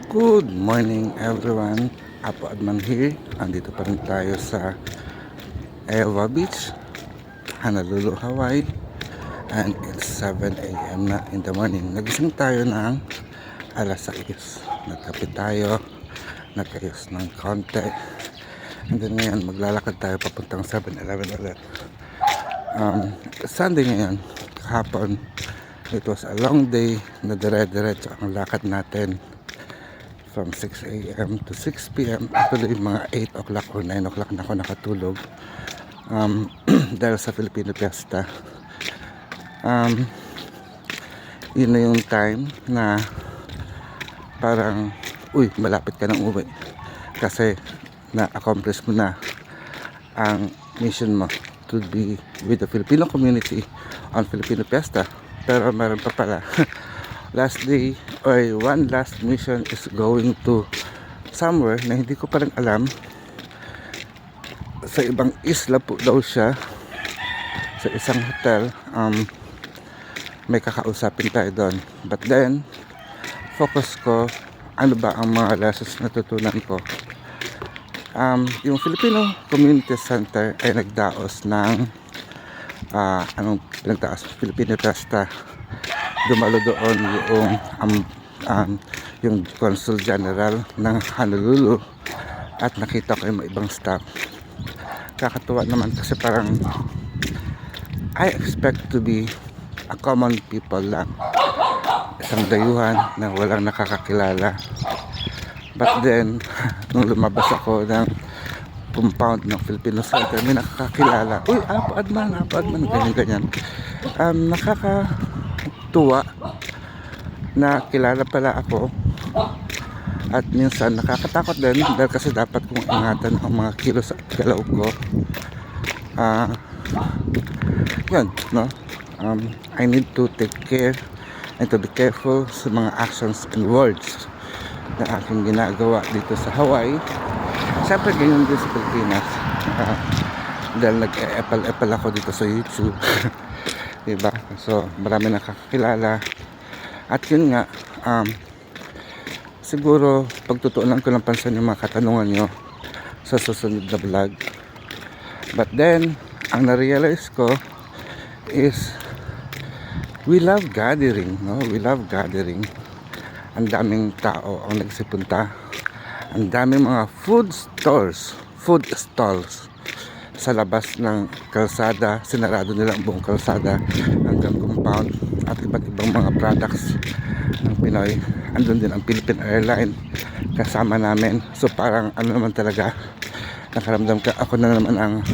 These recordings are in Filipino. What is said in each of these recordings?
Good morning everyone, Apo Adman here. Andito pa rin tayo sa Ewa Beach, Honolulu, Hawaii. And it's 7 a.m. na in the morning. Nagising tayo ng alas 6. Nagkape tayo, nagkayos ng konti. And then ngayon maglalakad tayo papuntang 7-Eleven ulit. Sunday ngayon, kahapon, it was a long day na dire-diretso ang lakad natin from 6 a.m. to 6 p.m. Actually, mga 8 o'clock or 9 o'clock na ako nakatulog dahil sa Filipino Fiesta. Yun na yung time na parang, uy, malapit ka ng uwi kasi na-accomplish mo na ang mission mo to be with the Filipino community on Filipino Fiesta. Pero meron pa pala last day or one last mission is going to somewhere na hindi ko pa rin alam. Sa ibang isla po daw siya, sa isang hotel. May kakausapin tayo doon, but then focus ko ano ba ang mga lessons na natutunan ko. Yung Filipino Community Center ay nagdaos ng anong pinagdaos, Filipino Fiesta. Dumalo doon yung Consul General ng Honolulu at nakita ko yung ibang staff. Kakatuwa naman kasi parang I expect to be a common people lang, isang dayuhan na walang nakakakilala. But then nung lumabas ako ng compound ng Filipino Center, may nakakakilala. Uy, Apo Adman, ganyan. Nakakatuwa na kilala pala ako. At minsan nakakatakot din dahil kasi dapat kong ingatan ang mga kilos at galaw ko. Yun, no? I need to take care and to be careful sa mga actions and words na aking ginagawa dito sa Hawaii. Siyempre ganyan din sa Pilipinas, dahil nag-e-epal ako dito sa YouTube. Diba? So marami nakakakilala. At yun nga, siguro pagtutuunan ko ng pansin yung mga katanungan nyo sa susunod na vlog. But then ang na-realize ko is we love gathering, no? We love gathering. Ang daming tao ang nagsipunta. Ang daming mga food stalls sa labas ng kalsada. Sinarado nila ang buong kalsada hanggang compound, at iba't ibang mga products ng Pinoy. Andun din ang Philippine Airlines kasama namin. So parang ano naman talaga, nakaramdam ka ako na naman ang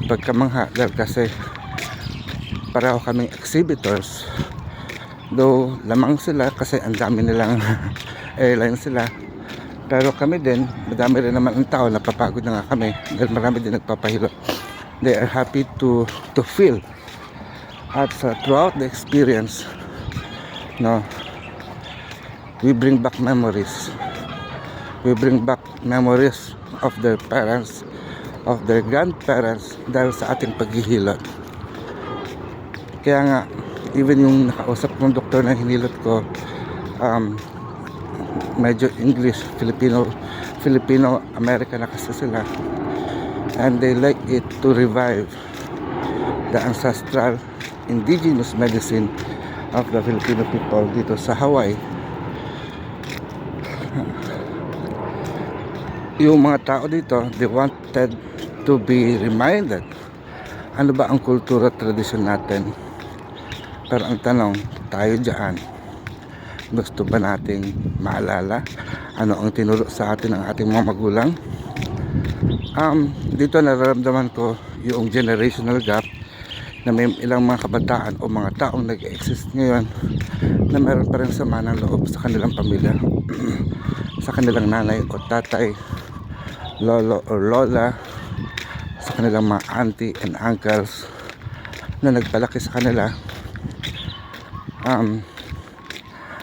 pagkamangha, dahil kasi pareho kaming exhibitors, though lamang sila kasi ang dami nilang airline sila, pero kami din, madami rin naman ang tao, napapagod na nga kami dahil marami din nagpapahilo. They are happy to feel at throughout the experience, no, we bring back memories of their parents, of their grandparents, dahil sa ating paghihilot. Kaya nga, even yung nakausap kong doktor na hinilot ko, medyo English, Filipino American na kasi sila, and they like it to revive the ancestral indigenous medicine of the Filipino people dito sa Hawaii. Yung mga tao dito, they wanted to be reminded ano ba ang kultura at tradisyon natin. Pero ang tanong, tayo dyan, gusto ba nating maalala ano ang tinuro sa atin ng ating mga magulang? Dito nararamdaman ko yung generational gap, na may ilang mga kabataan o mga taong nag-exist ngayon na meron pa rin sama ng loob sa kanilang pamilya, sa kanilang nanay o tatay, lolo o lola, sa kanilang mga auntie and uncles na nagpalaki sa kanila.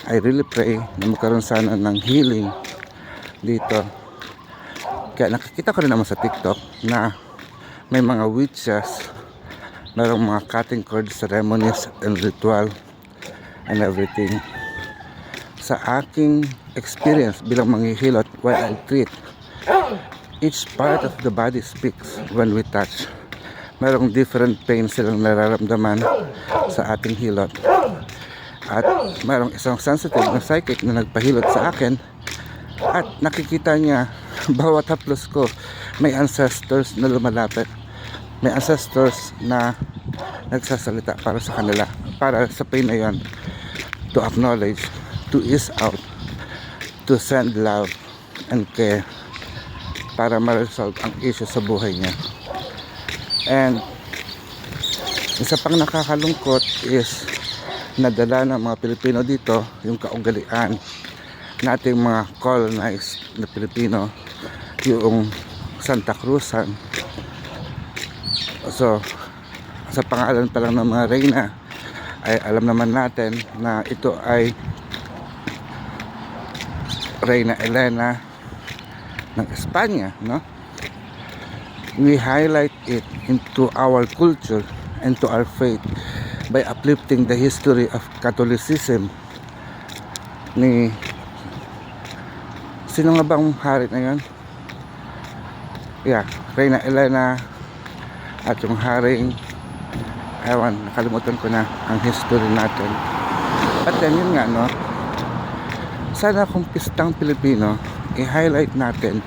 I really pray na magkaroon sana ng healing dito. Kaya nakikita ko rin naman sa TikTok na may mga witches, mayroong mga cutting cord ceremonies and ritual and everything. sa aking experience bilang manghihilot while I treat, each part of the body speaks when we touch. Merong different pain silang nararamdaman sa ating hilot. At merong isang sensitive na psychic na nagpahilot sa akin at nakikita niya bawat haplos ko may ancestors na lumalapit. May ancestors na nagsasalita para sa kanila, para sa pain na yon, to acknowledge, to ease out, to send love and care para ma-resolve ang issue sa buhay niya. And isa pang nakakalungkot is nadala ng mga Pilipino dito yung kaugalian nating mga colonized na Pilipino, yung Santa Cruzan. So sa pangalan pa lang ng mga reyna ay alam naman natin na ito ay Reyna Elena ng Espanya, no? We highlight it into our culture and to our faith by uplifting the history of Catholicism ni sino nga bang hari na yun? Yeah, Reyna Elena at yung haring ewan, nakalimutan ko na ang history natin. At then yun nga, no, sana kung pistang Pilipino i-highlight natin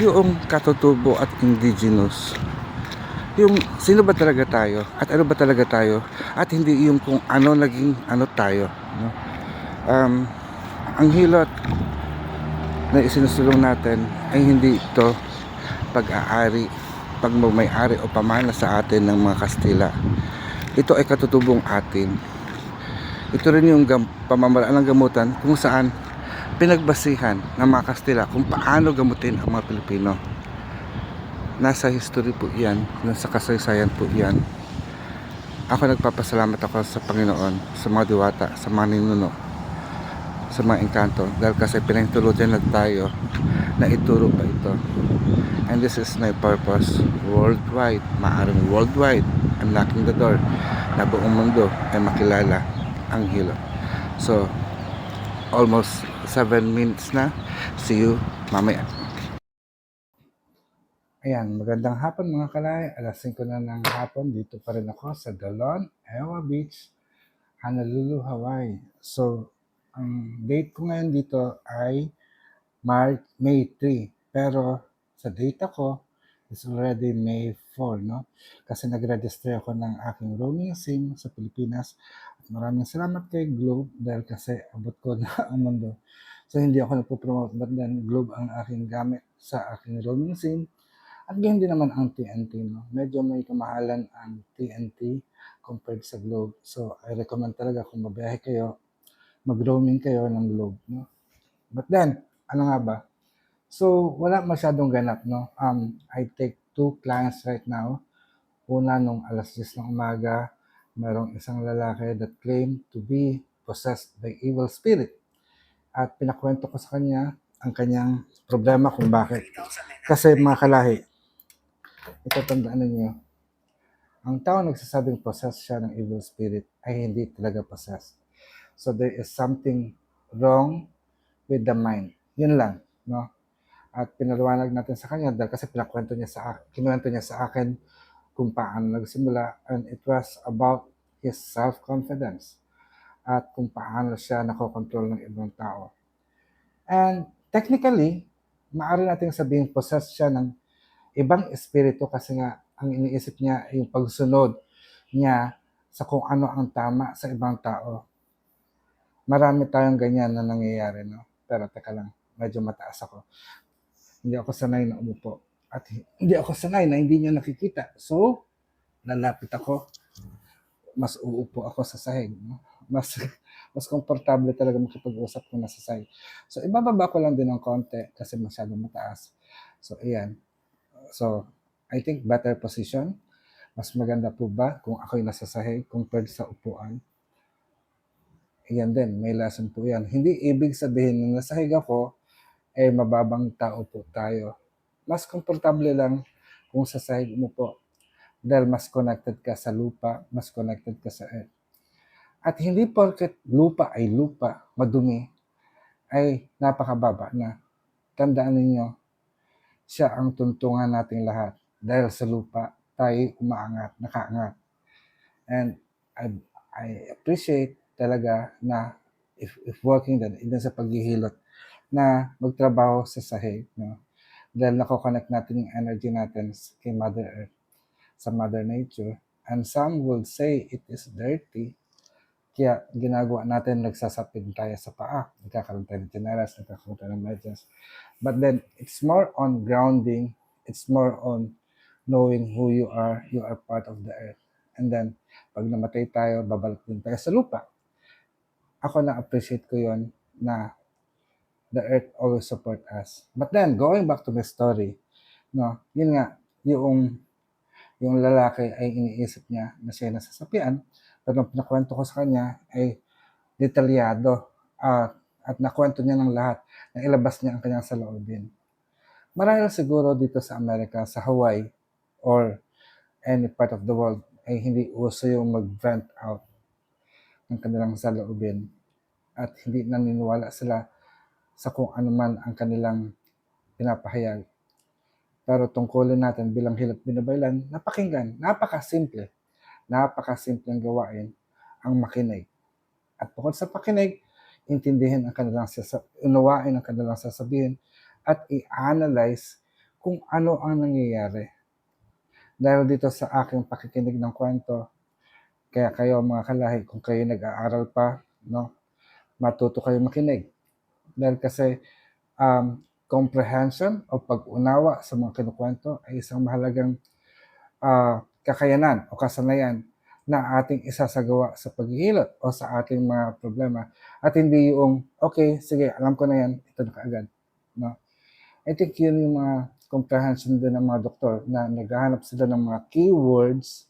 yung katutubo at indigenous, yung sino ba talaga tayo at ano ba talaga tayo, at hindi yung kung ano naging ano tayo, no? Ang hilot na isinusulong natin ay hindi ito pag-aari, pagmamay-ari o pamana sa atin ng mga Kastila. Ito ay katutubong atin. Ito rin yung pamamaraan ng gamutan kung saan pinagbasihan ng mga Kastila kung paano gamutin ang mga Pilipino. Nasa history po yan, nasa kasaysayan po yan. Ako nagpapasalamat ako sa Panginoon, sa mga diwata, sa mga ninuno, sa mga engkanto, dahil kasi pinahintulutan na tayo na ituro pa ito. And this is my purpose worldwide, maaaring worldwide, unlocking the door na buong mundo ay makilala ang hilot. So almost 7 minutes na. See you mamaya. Ayan, magandang hapon mga kalay. Alas 5 na ng hapon. Dito pa rin ako sa Dalon, Ewa Beach, Honolulu, Hawaii. So, ang date ko ngayon dito ay May 3. Pero sa date ko is already May 4, no? Kasi nag-register ako ng aking roaming SIM sa Pilipinas. At maraming salamat kay Globe dahil kasi abot ko na ang mundo. So hindi ako nagpo-promote, but then Globe ang aking gamit sa aking roaming SIM. At ganyan din naman ang TNT, no? Medyo may kamahalan ang TNT compared sa Globe. So I recommend talaga kung mabiyahe kayo, mag-roaming kayo ng Globe, no? But then, ano nga ba? So, wala masyadong ganap, no? I take 2 clients right now. Una, nung alas 10 ng umaga, mayroong isang lalaki that claimed to be possessed by evil spirit. At pinakwento ko sa kanya ang kanyang problema kung bakit. Kasi mga kalahi, ito tandaan ninyo, ang tao nagsasabing possessed siya ng evil spirit ay hindi talaga possessed. So, there is something wrong with the mind. Yun lang, no? At pinaliwanag natin sa kanya dahil kasi kinuwento niya sa akin kung paano nagsimula, and it was about his self-confidence at kung paano siya nakokontrol ng ibang tao. And technically, maaari natin sabihin possessed siya ng ibang espiritu kasi nga ang iniisip niya yung pagsunod niya sa kung ano ang tama sa ibang tao. Marami tayong ganyan na nangyayari, no? Pero teka lang, medyo mataas ako. Hindi ako sanay na umupo. At hindi ako sanay na hindi niya nakikita. So, lalapit ako. Mas uupo ako sa sahig. No? Mas komportable talaga makipag-usap kung nasa sahig. So, ibababa ko lang din ng konti kasi masyadong mataas. So, ayan. So, I think better position. Mas maganda po ba kung ako'y nasa sahig compared sa upuan? Ayan din, may lesson po yan. Hindi ibig sabihin na nasahig ako, eh mababang tao po tayo. Mas komportable lang kung sa sahig mo po dahil mas connected ka sa lupa, mas connected ka sa earth. At hindi porket lupa ay lupa, madumi, ay napakababa na. Tandaan ninyo, siya ang tuntungan nating lahat. Dahil sa lupa, tayo umaangat, nakaangat. And I appreciate talaga na if working din, even sa paghihilot, na magtrabaho sa sahig. No? Dahil nako-connect natin yung energy natin kay Mother Earth, sa Mother Nature. And some would say it is dirty, kaya ginagawa natin, nagsasapin tayo sa paa, nagkakaroon tayo ng tinelas, nagkakaroon tayo ng medyas. But then, it's more on grounding, it's more on knowing who you are part of the earth. And then, pag namatay tayo, babalik din tayo sa lupa. Ako na-appreciate ko yon na the earth always support us. But then, going back to my story, no, yun nga, yung lalaki ay iniisip niya na siya nasasapian, pero nung pinakwento ko sa kanya ay detalyado at nakwento niya ng lahat na ilabas niya ang kanyang saloobin. Marahil siguro dito sa Amerika, sa Hawaii, or any part of the world, ay hindi uso yung mag-vent out ng kanilang saloobin at hindi naniniwala sila sa kung ano man ang kanilang pinapahayag. Pero tungkulin natin bilang hilot binabaylan, napakinggan, napakasimpleng gawain ang makinig. At bukod sa pakinig, intindihin ang kanilang unawain ang kanilang sasabihin at i-analyze kung ano ang nangyayari. Dahil dito sa aking pakikinig ng kwento, kaya kayo mga kalahi, kung kayo nag-aaral pa, no, matuto kayo makinig. Dahil kasi comprehension o pag-unawa sa mga kinukwento ay isang mahalagang kakayanan o kasanayan na ating isasagawa sa paghihilot o sa ating mga problema. At hindi yung, okay, sige, alam ko na yan, ito na kaagad. No? I think yun yung mga comprehension din ng mga doktor na naghahanap sila ng mga keywords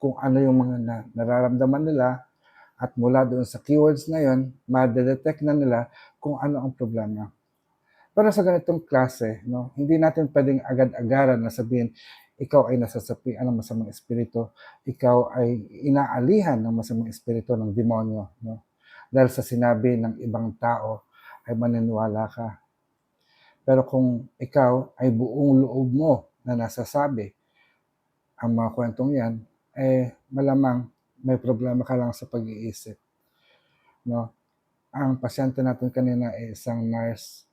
kung ano yung mga nararamdaman nila at mula doon sa keywords na yun, ma-detect na nila kung ano ang problema. Pero sa ganitong klase, no, hindi natin pwedeng agad-agaran na sabihin, ikaw ay nasasapian ng masamang espiritu, ikaw ay inaalihan ng masamang espiritu ng demonyo. No? Dahil sa sinabi ng ibang tao, ay maniniwala ka. Pero kung ikaw ay buong loob mo na nasasabi ang mga kwentong yan, malamang may problema ka lang sa pag-iisip. No? Ang pasyente natin kanina ay isang nurse,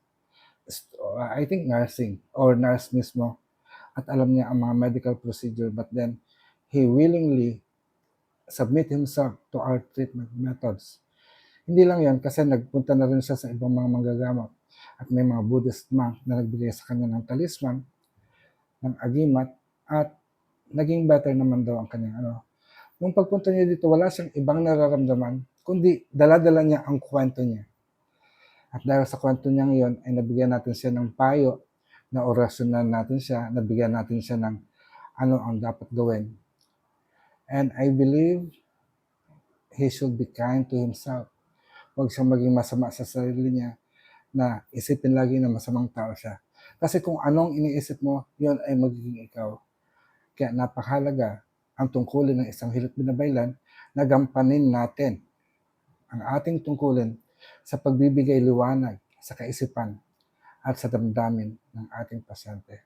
I think nursing or nurse mismo, at alam niya ang mga medical procedure, but then he willingly submit himself to our treatment methods. Hindi lang yan, kasi nagpunta na rin siya sa ibang mga manggagamot at may mga Buddhist monk na nagbigay sa kanya ng talisman, ng agimat, at naging better naman daw ang kanyang Nung pagpunta niya dito, wala siyang ibang nararamdaman, kundi dala-dala niya ang kwento niya. At dahil sa kwento niya ngayon, ay nabigyan natin siya ng payo, na orasyonan natin siya, nabigyan natin siya ng ano ang dapat gawin. And I believe he should be kind to himself. Huwag siyang maging masama sa sarili niya, na isipin lagi na masamang tao siya. Kasi kung anong iniisip mo, yun ay magiging ikaw. Kaya napakahalaga ang tungkulin ng isang hilot binabaylan na gampanin natin ang ating tungkulin sa pagbibigay liwanag sa kaisipan at sa damdamin ng ating pasyente.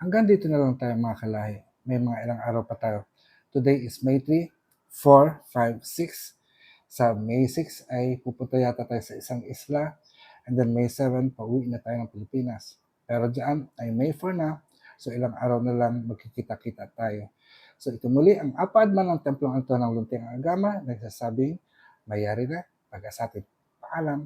Hanggang dito na lang tayo mga kalahi. May mga ilang araw pa tayo. Today is May 3, 4, 5, 6. Sa May 6 ay pupunta yata tayo sa isang isla. And then May 7, pauwi na tayo ng Pilipinas. Pero dyan ay May 4 na. So ilang araw na lang magkikita-kita tayo. So ito muli ang apadman ng Templong Anton ng Luntiang Agama, nagsasabing, mayari na, pag-asatin. Paalam.